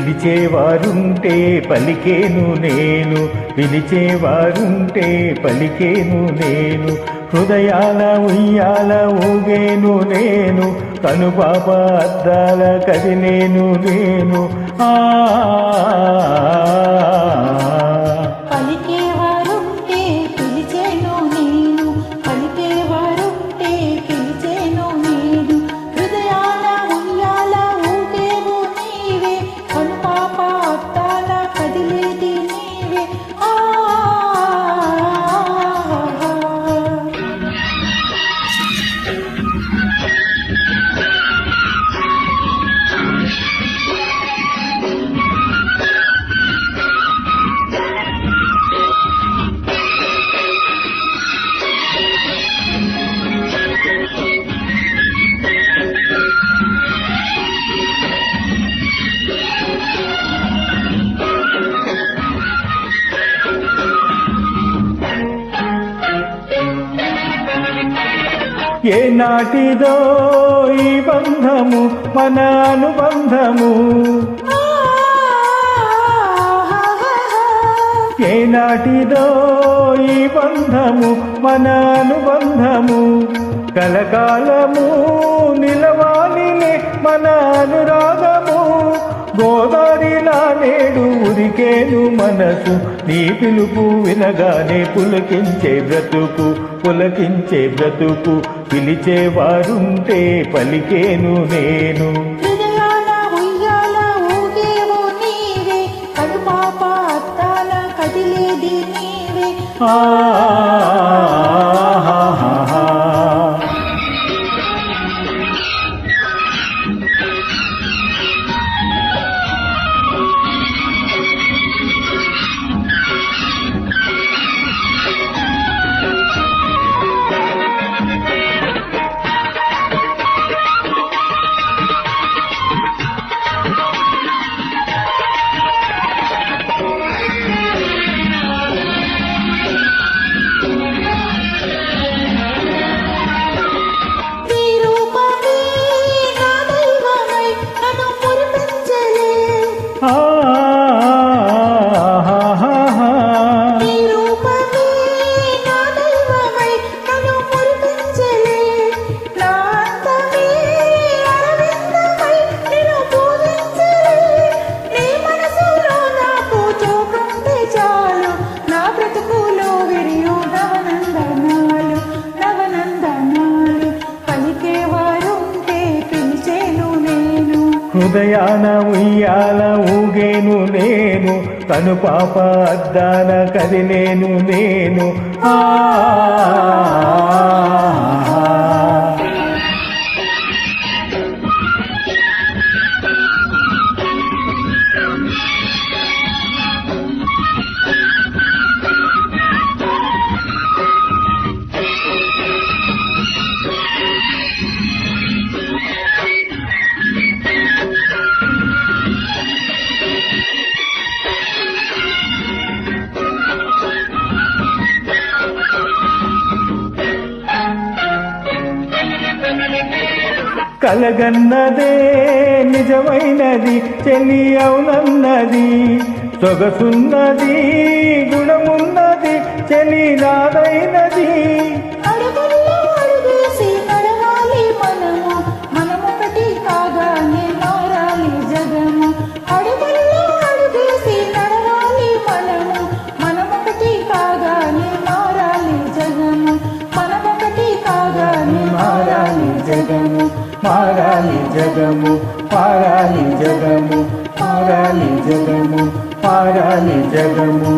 పిలిచేవారుంటే పలికేను నేను, పిలిచేవారుంటే పలికేను నేను. హృదయాల ఉయ్యాల ఊగేను నేను, కనుపాప అద్దాల కదిలేను నేను. పలికేవారుంటే పిలిచేను నేను, పలికేవారుంటే పిలిచేను నేను. హృదయాల ఉయ్యాల ఊగేవు నీవే, కనుపాప అద్దాల కదిలేది నీవే. ఏనాటిదో ఈ బంధము మన అనుబంధము, ఏనాటిదో ఈ బంధము మన అనుబంధము. కలకాలము నిలవాలిలే మన అనురాగము. గోదారిలా నేడు ఉరికేను మనసు, నీ పిలుపు వినగానే పులకించే బ్రతుకు, పులకించే బ్రతుకు. పిలిచేవారుంటే పలికేను నేను. హృదయాల ఉయ్యాల ఊగేవు నీవే, కనుపాప అద్దాల కదిలేది నీవే. హృదయాన ఉయ్యాల ఊగేను నేను, కనుపాప అద్దాల కదిలేను నేను. కలగన్నదే నిజమైనది, చెలి అవునన్నది, సొగసున్నది, గుణమున్నది, చెలి నాదైనది. అడుగుల్లో అడుగేసి నడవాలి మనము, మనమొకటి కాగానే మారాలి జగము. అడుగుల్లో అడుగేసి నడవాలి మనము, మనమొకటి కాగానే మారాలి జగము. మనమొకటి కాగానే మారాలి జగము. మారాలి జగము, మారాలి జగము, మారాలి జగము, మారాలి జగము.